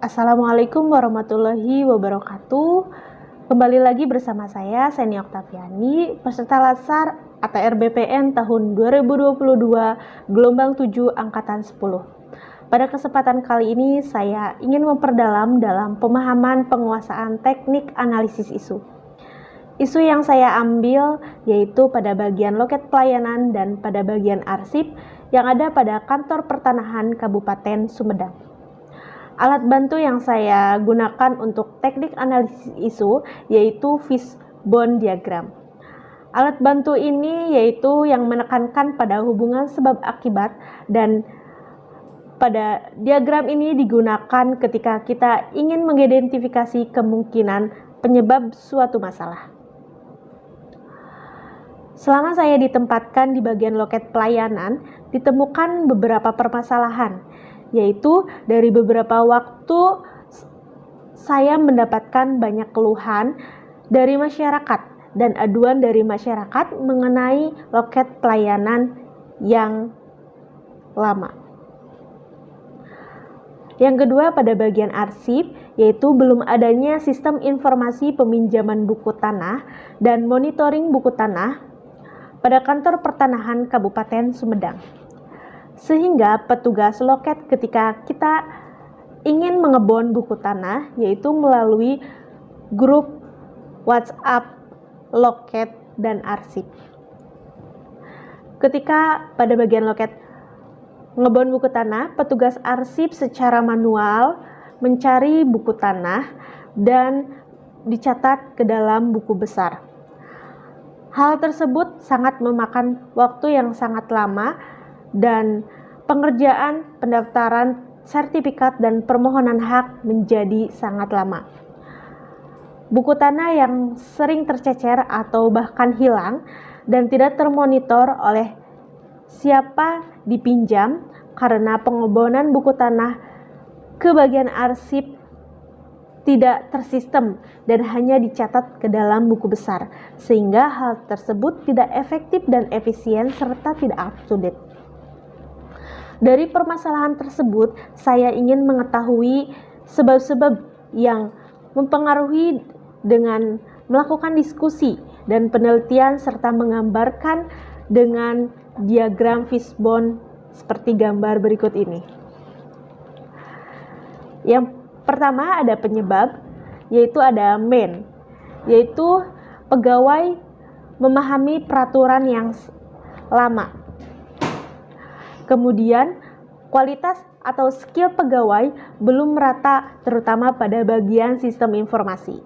Assalamualaikum warahmatullahi wabarakatuh. Kembali lagi bersama saya, Seni Oktaviani, peserta Latsar ATR BPN tahun 2022, gelombang 7 angkatan 10. Pada kesempatan kali ini, saya ingin memperdalam dalam pemahaman penguasaan teknik analisis isu. Isu yang saya ambil yaitu pada bagian loket pelayanan dan pada bagian arsip yang ada pada kantor pertanahan Kabupaten Sumedang. Alat bantu yang saya gunakan untuk teknik analisis isu yaitu fishbone diagram. Alat bantu ini yaitu yang menekankan pada hubungan sebab akibat, dan pada diagram ini digunakan ketika kita ingin mengidentifikasi kemungkinan penyebab suatu masalah. Selama saya ditempatkan di bagian loket pelayanan, ditemukan beberapa permasalahan, yaitu dari beberapa waktu saya mendapatkan banyak keluhan dari masyarakat dan aduan dari masyarakat mengenai loket pelayanan yang lama. Yang kedua, pada bagian arsip, yaitu belum adanya sistem informasi peminjaman buku tanah dan monitoring buku tanah pada kantor pertanahan Kabupaten Sumedang. Sehingga petugas loket ketika kita ingin mengebon buku tanah, yaitu melalui grup WhatsApp loket dan arsip. Ketika pada bagian loket ngebon buku tanah, petugas arsip secara manual mencari buku tanah dan dicatat ke dalam buku besar. Hal tersebut sangat memakan waktu yang sangat lama dan pengerjaan pendaftaran sertifikat dan permohonan hak menjadi sangat lama. Buku tanah yang sering tercecer atau bahkan hilang dan tidak termonitor oleh siapa dipinjam karena pengebonan buku tanah ke bagian arsip tidak tersistem dan hanya dicatat ke dalam buku besar, sehingga hal tersebut tidak efektif dan efisien serta tidak up to date. Dari permasalahan tersebut, saya ingin mengetahui sebab-sebab yang mempengaruhi dengan melakukan diskusi dan penelitian serta menggambarkan dengan diagram fishbone seperti gambar berikut ini. Yang pertama ada penyebab, yaitu ada main, yaitu pegawai memahami peraturan yang lama. Kemudian kualitas atau skill pegawai belum merata terutama pada bagian sistem informasi.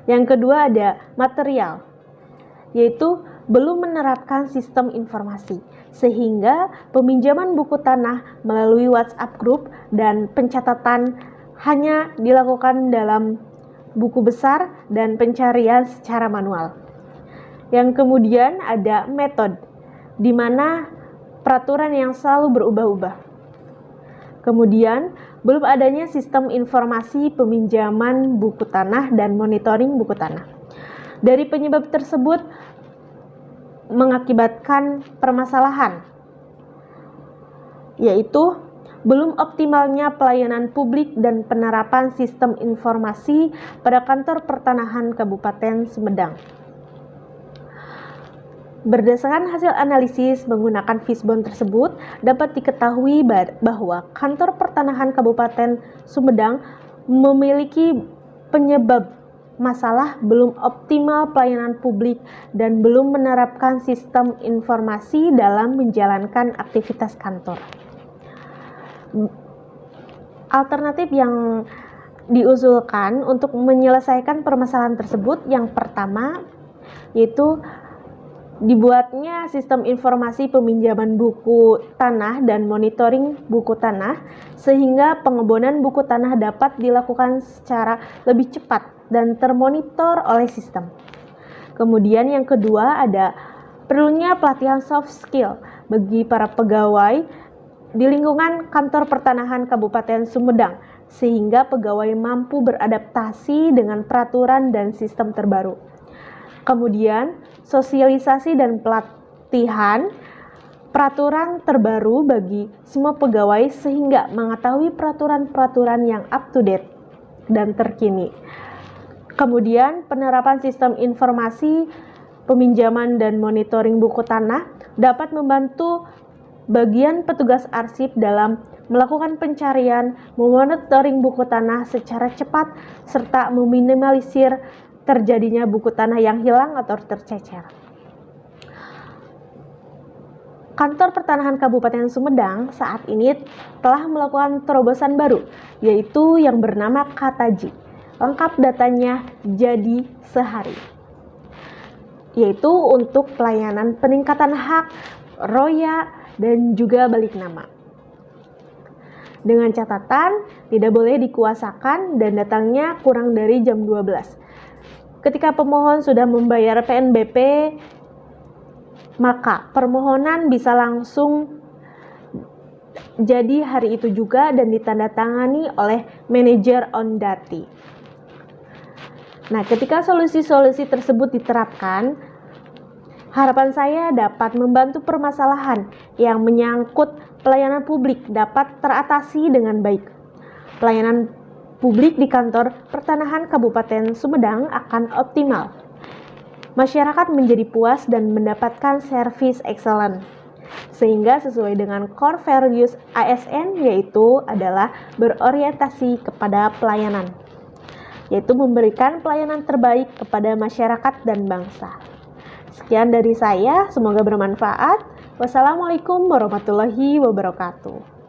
Yang kedua ada material, yaitu belum menerapkan sistem informasi sehingga peminjaman buku tanah melalui WhatsApp group dan pencatatan hanya dilakukan dalam buku besar dan pencarian secara manual. Yang kemudian ada metode, di mana peraturan yang selalu berubah-ubah. Kemudian belum adanya sistem informasi peminjaman buku tanah dan monitoring buku tanah. Dari penyebab tersebut mengakibatkan permasalahan, yaitu belum optimalnya pelayanan publik dan penerapan sistem informasi pada kantor pertanahan Kabupaten Sumedang. Berdasarkan hasil analisis menggunakan fishbone tersebut, dapat diketahui bahwa kantor pertanahan Kabupaten Sumedang memiliki penyebab masalah belum optimal pelayanan publik dan belum menerapkan sistem informasi dalam menjalankan aktivitas kantor. Alternatif yang diusulkan untuk menyelesaikan permasalahan tersebut, yang pertama yaitu dibuatnya sistem informasi peminjaman buku tanah dan monitoring buku tanah sehingga pengebonan buku tanah dapat dilakukan secara lebih cepat dan termonitor oleh sistem. Kemudian yang kedua ada perlunya pelatihan soft skill bagi para pegawai di lingkungan kantor pertanahan Kabupaten Sumedang sehingga pegawai mampu beradaptasi dengan peraturan dan sistem terbaru. Kemudian sosialisasi dan pelatihan peraturan terbaru bagi semua pegawai sehingga mengetahui peraturan-peraturan yang up to date dan terkini. Kemudian penerapan sistem informasi peminjaman dan monitoring buku tanah dapat membantu bagian petugas arsip dalam melakukan pencarian, memonitoring buku tanah secara cepat, serta meminimalisir terjadinya buku tanah yang hilang atau tercecer. Kantor Pertanahan Kabupaten Sumedang saat ini telah melakukan terobosan baru, yaitu yang bernama Kataji. Lengkap datanya jadi sehari, yaitu untuk pelayanan peningkatan hak, roya, dan juga balik nama. Dengan catatan, tidak boleh dikuasakan dan datangnya kurang dari jam 12. Ketika pemohon sudah membayar PNBP, maka permohonan bisa langsung jadi hari itu juga dan ditandatangani oleh manajer Ondati. Nah, ketika solusi-solusi tersebut diterapkan, harapan saya dapat membantu permasalahan yang menyangkut pelayanan publik dapat teratasi dengan baik. Pelayanan publik di kantor Pertanahan Kabupaten Sumedang akan optimal. Masyarakat menjadi puas dan mendapatkan servis excellent, sehingga sesuai dengan core values ASN, yaitu adalah berorientasi kepada pelayanan, yaitu memberikan pelayanan terbaik kepada masyarakat dan bangsa. Sekian dari saya, semoga bermanfaat. Wassalamualaikum warahmatullahi wabarakatuh.